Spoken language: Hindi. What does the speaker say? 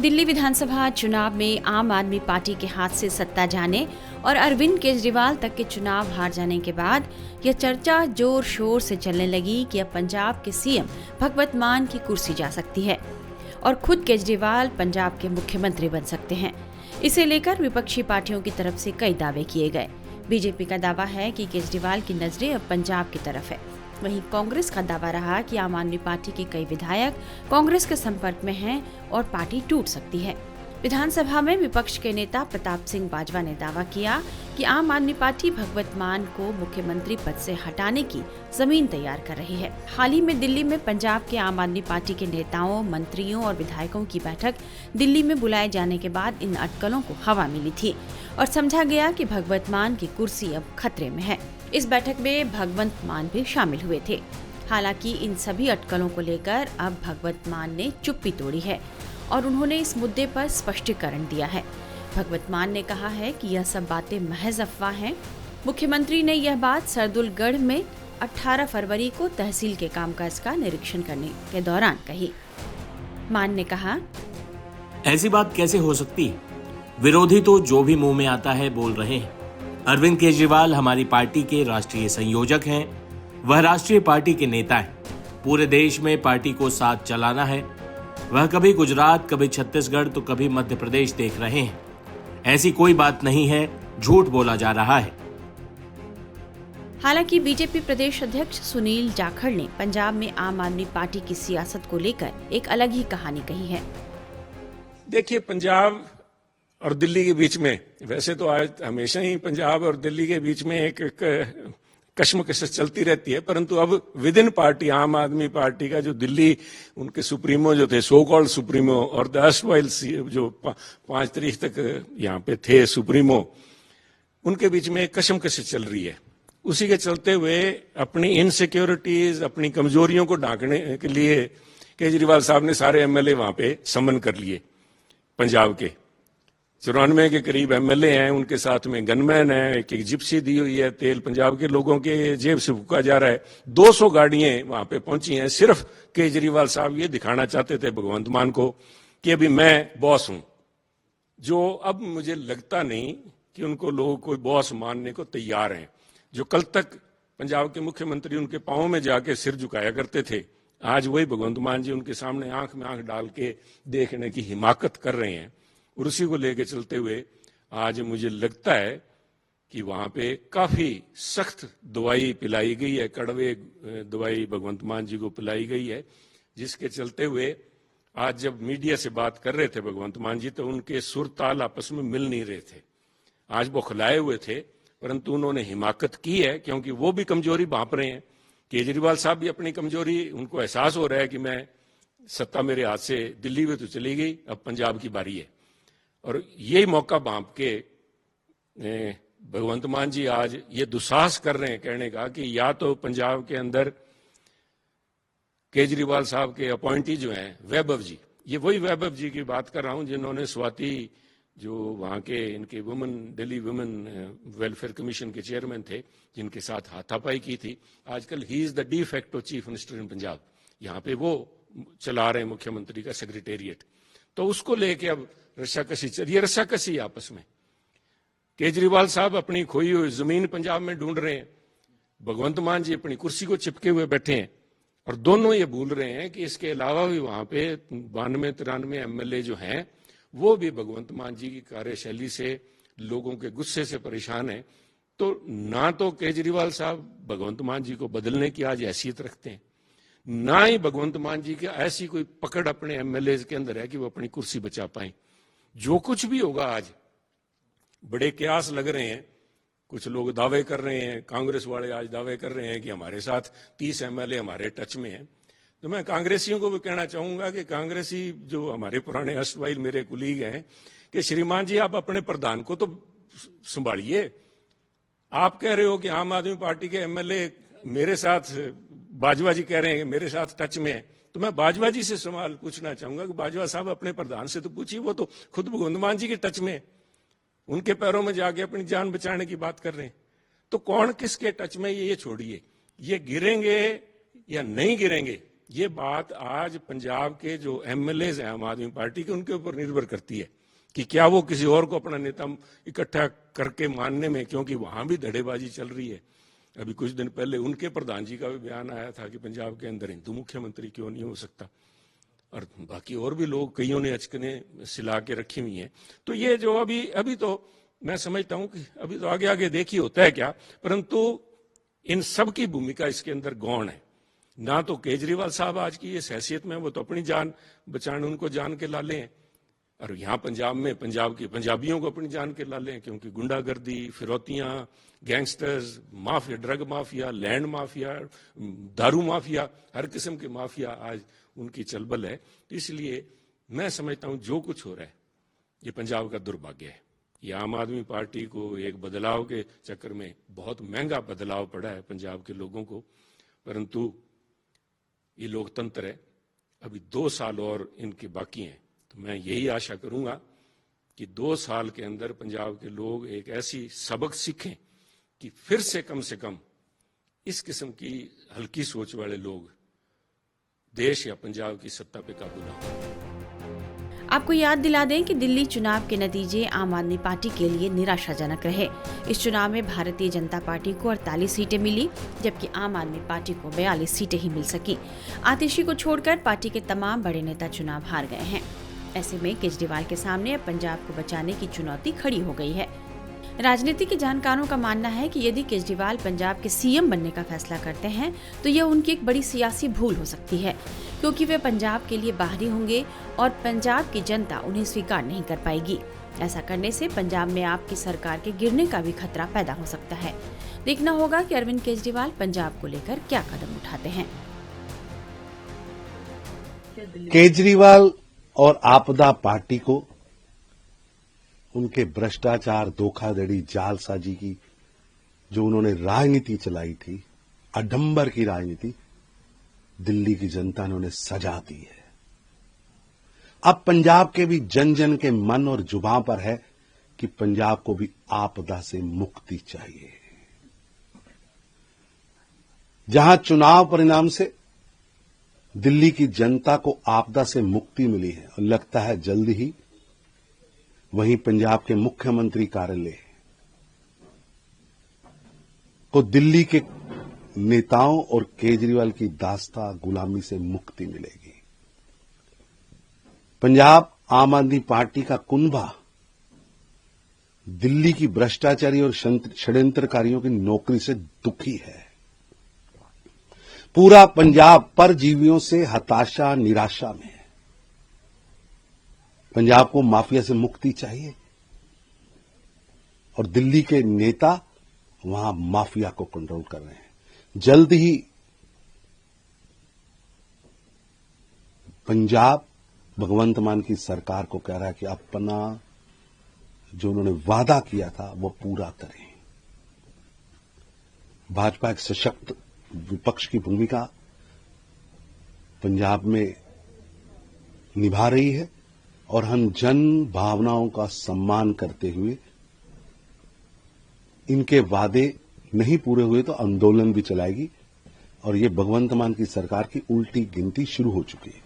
दिल्ली विधानसभा चुनाव में आम आदमी पार्टी के हाथ से सत्ता जाने और अरविंद केजरीवाल तक के चुनाव हार जाने के बाद यह चर्चा जोर शोर से चलने लगी कि अब पंजाब के सीएम भगवत मान की कुर्सी जा सकती है और खुद केजरीवाल पंजाब के मुख्यमंत्री बन सकते हैं। इसे लेकर विपक्षी पार्टियों की तरफ से कई दावे किए गए। बीजेपी का दावा है कि केजरीवाल की नजरें अब पंजाब की तरफ है। वहीं कांग्रेस का दावा रहा कि आम आदमी पार्टी के कई विधायक कांग्रेस के संपर्क में हैं और पार्टी टूट सकती है। विधानसभा में विपक्ष के नेता प्रताप सिंह बाजवा ने दावा किया कि आम आदमी पार्टी भगवत मान को मुख्यमंत्री पद से हटाने की जमीन तैयार कर रही है। हाल ही में दिल्ली में पंजाब के आम आदमी पार्टी के नेताओं, मंत्रियों और विधायकों की बैठक दिल्ली में बुलाए जाने के बाद इन अटकलों को हवा मिली थी और समझा गया कि भगवत मान की कुर्सी अब खतरे में है। इस बैठक में भगवंत मान भी शामिल हुए थे। हालांकि इन सभी अटकलों को लेकर अब भगवत मान ने चुप्पी तोड़ी है और उन्होंने इस मुद्दे पर स्पष्टीकरण दिया है। भगवत मान ने कहा है कि यह सब बातें महज अफवाह हैं। मुख्यमंत्री ने यह बात सरदुलगढ़ में 18 फरवरी को तहसील के कामकाज का निरीक्षण करने के दौरान कही। मान ने कहा, ऐसी बात कैसे हो सकती? विरोधी तो जो भी मुंह में आता है बोल रहे हैं। अरविंद केजरीवाल हमारी पार्टी के राष्ट्रीय संयोजक हैं। वह राष्ट्रीय पार्टी के नेता हैं। पूरे देश में पार्टी को साथ चलाना है। वह कभी गुजरात, कभी छत्तीसगढ़ तो कभी मध्य प्रदेश देख रहे हैं। ऐसी कोई बात नहीं है, झूठ बोला जा रहा है। हालांकि बीजेपी प्रदेश अध्यक्ष सुनील जाखड़ ने पंजाब में आम आदमी पार्टी की सियासत को लेकर एक अलग ही कहानी कही है। देखिए, पंजाब और दिल्ली के बीच में, वैसे तो आज हमेशा ही पंजाब और दिल्ली के बीच में एक कश्मकश चलती रहती है, परंतु अब विद इन पार्टी आम आदमी पार्टी का जो दिल्ली उनके सुप्रीमो जो थे, सो कॉल्ड सुप्रीमो, और द erstwhile जो 5 तारीख तक यहाँ पे थे सुप्रीमो, उनके बीच में कश्मकश चल रही है। उसी के चलते हुए अपनी इनसिक्योरिटीज, अपनी कमजोरियों को ढांकने के लिए केजरीवाल साहब ने सारे एमएलए वहां पे समन कर लिए। पंजाब के 94 के करीब एमएलए हैं, उनके साथ में गनमैन है, एक जिप्सी दी हुई है, तेल पंजाब के लोगों के जेब से फूका जा रहा है। 200 गाड़ियां वहां पे पहुंची हैं। सिर्फ केजरीवाल साहब ये दिखाना चाहते थे भगवंत मान को कि अभी मैं बॉस हूं, जो अब मुझे लगता नहीं कि उनको लोग कोई बॉस मानने को तैयार हैं। जो कल तक पंजाब के मुख्यमंत्री उनके पांव में जाके सिर झुकाया करते थे, आज वही भगवंत मान जी उनके सामने आंख में आंख डाल के देखने की हिमाकत कर रहे हैं। और उसी को लेकर चलते हुए आज मुझे लगता है कि वहां पे काफी सख्त दवाई पिलाई गई है, कड़वे दवाई भगवंत मान जी को पिलाई गई है, जिसके चलते हुए आज जब मीडिया से बात कर रहे थे भगवंत मान जी, तो उनके सुर ताल आपस में मिल नहीं रहे थे। आज वो खिलाए हुए थे, परंतु उन्होंने हिमाकत की है, क्योंकि वो भी कमजोरी भांप रहे हैं। केजरीवाल साहब भी अपनी कमजोरी, उनको एहसास हो रहा है कि मैं सत्ता मेरे हाथ से दिल्ली में तो चली गई, अब पंजाब की बारी है। और यही मौका भांप के भगवंत मान जी आज ये दुस्साहस कर रहे हैं कहने का कि या तो पंजाब के अंदर केजरीवाल साहब के अपॉइंटी जो हैं वैभव जी, ये वही वैभव जी की बात कर रहा हूं जिन्होंने स्वाति, जो वहां के इनके women, Delhi women welfare commission के चेयरमैन थे, जिनके साथ हाथापाई की थी। आजकल he is the de facto chief minister in Punjab. यहाँ पे वो चला रहे हैं मुख्यमंत्री का सेक्रेटेरिएट। तो उसको लेके अब रस्साकसी चल, ये रस्साकसी आपस में। केजरीवाल साहब अपनी खोई हुई जमीन पंजाब में ढूंढ रहे हैं, भगवंत मान जी अपनी कुर्सी को चिपके हुए बैठे हैं, और दोनों ये भूल रहे हैं कि इसके अलावा भी वहां पे 92-93 एमएलए जो हैं, वो भी भगवंत मान जी की कार्यशैली से, लोगों के गुस्से से परेशान है। तो ना तो केजरीवाल साहब भगवंत मान जी को बदलने की आज हैसियत रखते हैं, ना ही भगवंत मान जी की ऐसी कोई पकड़ अपने एमएलए के अंदर है कि वो अपनी कुर्सी बचा पाए। जो कुछ भी होगा आज, बड़े कयास लग रहे हैं। कुछ लोग दावे कर रहे हैं, कांग्रेस वाले आज दावे कर रहे हैं कि हमारे साथ 30 एमएलए हमारे टच में हैं। तो मैं कांग्रेसियों को भी कहना चाहूंगा कि कांग्रेसी जो हमारे पुराने erstwhile मेरे कुलीग हैं, कि श्रीमान जी आप अपने प्रधान को तो संभालिए। आप कह रहे हो कि आम आदमी पार्टी के एमएलए मेरे साथ, बाजवा जी कह रहे हैं मेरे साथ टच में है, तो मैं बाजवा जी से सवाल पूछना चाहूंगा कि बाजवा साहब अपने प्रधान से तो पूछिए, वो तो खुद भगवंत मान जी के टच में, उनके पैरों में जाके अपनी जान बचाने की बात कर रहे हैं। तो कौन किसके टच में, ये छोड़िए। ये गिरेंगे या नहीं गिरेंगे, ये बात आज पंजाब के जो एमएलएज हैं आम आदमी पार्टी के, उनके ऊपर निर्भर करती है कि क्या वो किसी और को अपना नेता इकट्ठा करके मानने में, क्योंकि वहां भी धड़ेबाजी चल रही है। अभी कुछ दिन पहले उनके प्रधान जी का भी बयान आया था कि पंजाब के अंदर हिंदू मुख्यमंत्री क्यों नहीं हो सकता, और बाकी और भी लोग, कईयों ने अचकने सिला के रखी हुई हैं। तो ये जो अभी तो मैं समझता हूं कि अभी तो आगे आगे देखिए होता है क्या, परंतु इन सब की भूमिका इसके अंदर गौण है। ना तो केजरीवाल साहब आज की इस हैसियत में, वो तो अपनी जान बचाने उनको जान के लाले हैं, और यहाँ पंजाब में पंजाबियों को अपनी जान के लाले हैं, क्योंकि गुंडागर्दी, फिरौतियां, gangsters, mafia, drug mafia, land mafia, दारू माफिया, हर किस्म के माफिया आज उनकी चलबल है। तो इसलिए मैं समझता हूं जो कुछ हो रहा है ये पंजाब का दुर्भाग्य है। ये आम आदमी पार्टी को एक बदलाव के चक्कर में बहुत महंगा बदलाव पड़ा है पंजाब के लोगों को, परंतु ये लोकतंत्र है, अभी 2 साल और इनके बाकी हैं। तो मैं यही आशा करूंगा कि 2 साल के अंदर पंजाब के लोग एक ऐसी सबक सीखें कि फिर से कम इस किस्म की हल्की सोच वाले लोग देश या पंजाब की सत्ता पे काबू ना हो। आपको याद दिला दें कि दिल्ली चुनाव के नतीजे आम आदमी पार्टी के लिए निराशाजनक रहे। इस चुनाव में भारतीय जनता पार्टी को 48 सीटें मिली, जबकि आम आदमी पार्टी को 42 सीटें ही मिल सकी। आतिशी को छोड़कर पार्टी के तमाम बड़े नेता चुनाव हार गए हैं। ऐसे में केजरीवाल के सामने अब पंजाब को बचाने की चुनौती खड़ी हो गई है। राजनीति के जानकारों का मानना है कि यदि केजरीवाल पंजाब के सीएम बनने का फैसला करते हैं तो यह उनकी एक बड़ी सियासी भूल हो सकती है, क्योंकि वे पंजाब के लिए बाहरी होंगे और पंजाब की जनता उन्हें स्वीकार नहीं कर पाएगी। ऐसा करने से पंजाब में आपकी सरकार के गिरने का भी खतरा पैदा हो सकता है। देखना होगा कि अरविंद केजरीवाल पंजाब को लेकर क्या कदम उठाते हैं। केजरीवाल और आपदा पार्टी को उनके भ्रष्टाचार, धोखाधड़ी, जालसाजी की जो उन्होंने राजनीति चलाई थी, अडंबर की राजनीति, दिल्ली की जनता ने उन्हें सजा दी है। अब पंजाब के भी जन जन के मन और जुबान पर है कि पंजाब को भी आपदा से मुक्ति चाहिए। जहां चुनाव परिणाम से दिल्ली की जनता को आपदा से मुक्ति मिली है और लगता है जल्द ही, वहीं पंजाब के मुख्यमंत्री कार्यालय को दिल्ली के नेताओं और केजरीवाल की दास्ता गुलामी से मुक्ति मिलेगी। पंजाब आम आदमी पार्टी का कुनबा दिल्ली की भ्रष्टाचारी और षड्यंत्रकारियों की नौकरी से दुखी है। पूरा पंजाब परजीवियों से हताशा, निराशा में है। पंजाब को माफिया से मुक्ति चाहिए और दिल्ली के नेता वहां माफिया को कंट्रोल कर रहे हैं। जल्द ही पंजाब भगवंत मान की सरकार को कह रहा है कि अपना जो उन्होंने वादा किया था वो पूरा करें। भाजपा एक सशक्त विपक्ष की भूमिका पंजाब में निभा रही है और हम जन भावनाओं का सम्मान करते हुए इनके वादे नहीं पूरे हुए तो आंदोलन भी चलाएगी और ये भगवंत मान की सरकार की उल्टी गिनती शुरू हो चुकी है।